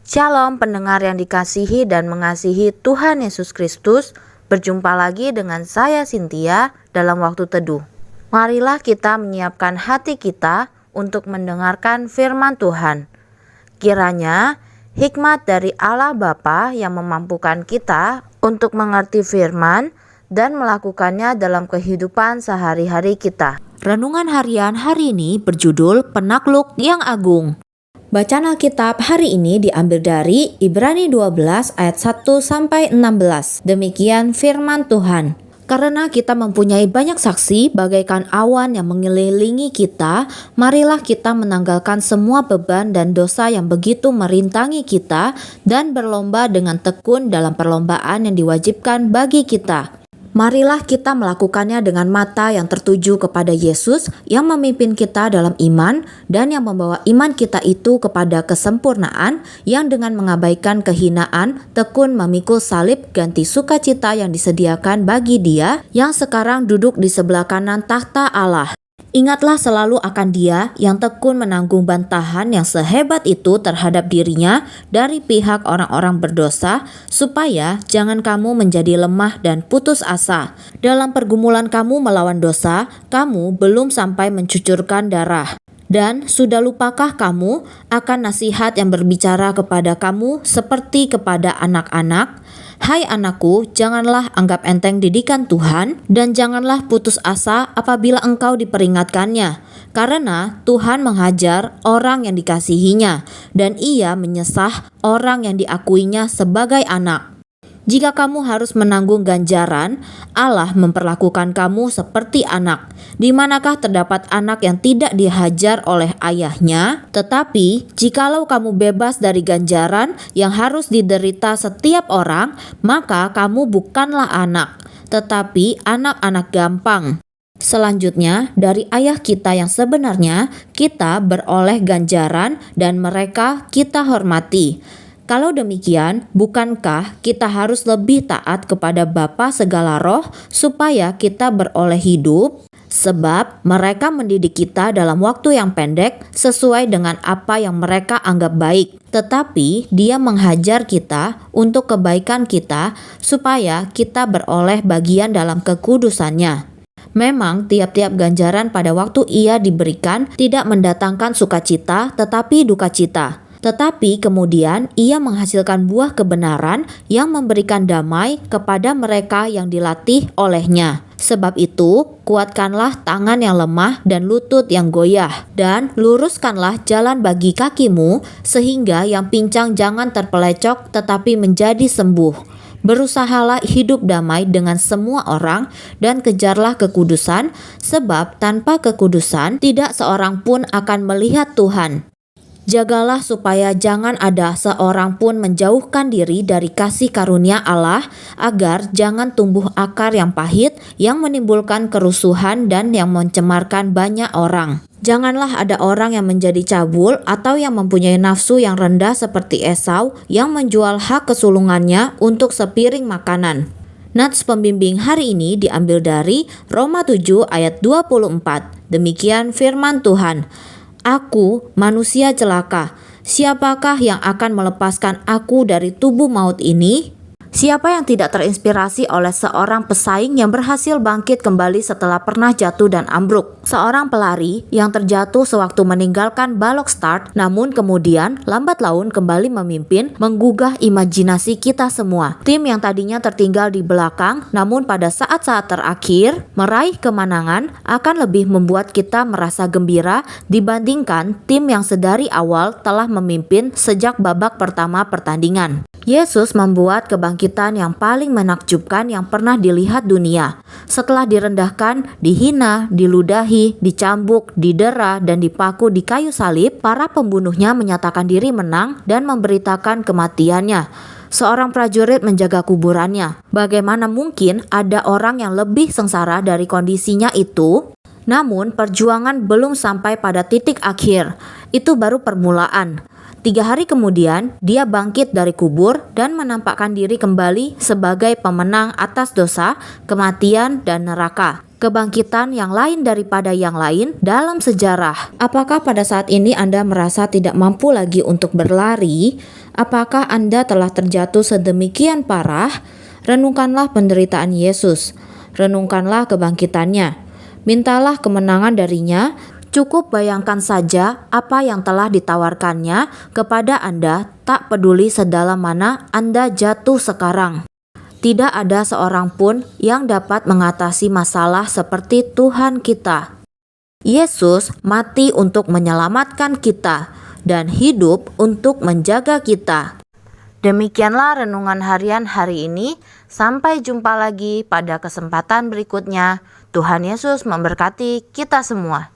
Shalom pendengar yang dikasihi dan mengasihi Tuhan Yesus Kristus. Berjumpa lagi dengan saya Cynthia dalam waktu teduh. Marilah kita menyiapkan hati kita untuk mendengarkan firman Tuhan. Kiranya hikmat dari Allah Bapa yang memampukan kita untuk mengerti firman dan melakukannya dalam kehidupan sehari-hari kita. Renungan harian hari ini berjudul Penakluk yang Agung. Bacaan Alkitab hari ini diambil dari Ibrani 12 ayat 1-16. Demikian firman Tuhan. Karena kita mempunyai banyak saksi bagaikan awan yang mengelilingi kita, marilah kita menanggalkan semua beban dan dosa yang begitu merintangi kita dan berlomba dengan tekun dalam perlombaan yang diwajibkan bagi kita. Marilah kita melakukannya dengan mata yang tertuju kepada Yesus yang memimpin kita dalam iman dan yang membawa iman kita itu kepada kesempurnaan, yang dengan mengabaikan kehinaan tekun memikul salib ganti sukacita yang disediakan bagi Dia yang sekarang duduk di sebelah kanan takhta Allah. Ingatlah selalu akan Dia yang tekun menanggung bantahan yang sehebat itu terhadap dirinya dari pihak orang-orang berdosa, supaya jangan kamu menjadi lemah dan putus asa. Dalam pergumulan kamu melawan dosa, kamu belum sampai mencucurkan darah. Dan sudah lupakah kamu akan nasihat yang berbicara kepada kamu seperti kepada anak-anak? Hai anakku, janganlah anggap enteng didikan Tuhan, dan janganlah putus asa apabila engkau diperingatkannya. Karena Tuhan menghajar orang yang dikasihinya, dan Ia menyesah orang yang diakuinya sebagai anak. Jika kamu harus menanggung ganjaran, Allah memperlakukan kamu seperti anak. Di manakah terdapat anak yang tidak dihajar oleh ayahnya? Tetapi, jikalau kamu bebas dari ganjaran yang harus diderita setiap orang, maka kamu bukanlah anak, tetapi anak-anak gampang. Selanjutnya, dari ayah kita yang sebenarnya, kita beroleh ganjaran dan mereka kita hormati. Kalau demikian, bukankah kita harus lebih taat kepada Bapa segala roh supaya kita beroleh hidup? Sebab mereka mendidik kita dalam waktu yang pendek sesuai dengan apa yang mereka anggap baik. Tetapi Dia menghajar kita untuk kebaikan kita supaya kita beroleh bagian dalam kekudusannya. Memang tiap-tiap ganjaran pada waktu ia diberikan tidak mendatangkan sukacita tetapi dukacita. Tetapi kemudian ia menghasilkan buah kebenaran yang memberikan damai kepada mereka yang dilatih olehnya. Sebab itu, kuatkanlah tangan yang lemah dan lutut yang goyah, dan luruskanlah jalan bagi kakimu, sehingga yang pincang jangan terpelecok tetapi menjadi sembuh. Berusahalah hidup damai dengan semua orang dan kejarlah kekudusan, sebab tanpa kekudusan tidak seorang pun akan melihat Tuhan. Jagalah supaya jangan ada seorang pun menjauhkan diri dari kasih karunia Allah, agar jangan tumbuh akar yang pahit yang menimbulkan kerusuhan dan yang mencemarkan banyak orang. Janganlah ada orang yang menjadi cabul atau yang mempunyai nafsu yang rendah seperti Esau yang menjual hak kesulungannya untuk sepiring makanan. Nats pembimbing hari ini diambil dari Roma 7 ayat 24. Demikian firman Tuhan. Aku manusia celaka, siapakah yang akan melepaskan aku dari tubuh maut ini? Siapa yang tidak terinspirasi oleh seorang pesaing yang berhasil bangkit kembali setelah pernah jatuh dan ambruk? Seorang pelari yang terjatuh sewaktu meninggalkan balok start, namun kemudian lambat laun kembali memimpin, menggugah imajinasi kita semua. Tim yang tadinya tertinggal di belakang, namun pada saat-saat terakhir meraih kemenangan akan lebih membuat kita merasa gembira dibandingkan tim yang sedari awal telah memimpin sejak babak pertama pertandingan. Yesus membuat kebangkitan yang paling menakjubkan yang pernah dilihat dunia. Setelah direndahkan, dihina, diludahi, dicambuk, didera, dan dipaku di kayu salib, para pembunuhnya menyatakan diri menang dan memberitakan kematiannya. Seorang prajurit menjaga kuburannya. Bagaimana mungkin ada orang yang lebih sengsara dari kondisinya itu? Namun perjuangan belum sampai pada titik akhir, itu baru permulaan. 3 hari kemudian, dia bangkit dari kubur dan menampakkan diri kembali sebagai pemenang atas dosa, kematian, dan neraka. Kebangkitan yang lain daripada yang lain dalam sejarah. Apakah pada saat ini Anda merasa tidak mampu lagi untuk berlari? Apakah Anda telah terjatuh sedemikian parah? Renungkanlah penderitaan Yesus. Renungkanlah kebangkitannya. Mintalah kemenangan darinya. Cukup bayangkan saja apa yang telah ditawarkannya kepada Anda, tak peduli sedalam mana Anda jatuh sekarang. Tidak ada seorang pun yang dapat mengatasi masalah seperti Tuhan kita. Yesus mati untuk menyelamatkan kita dan hidup untuk menjaga kita. Demikianlah renungan harian hari ini. Sampai jumpa lagi pada kesempatan berikutnya. Tuhan Yesus memberkati kita semua.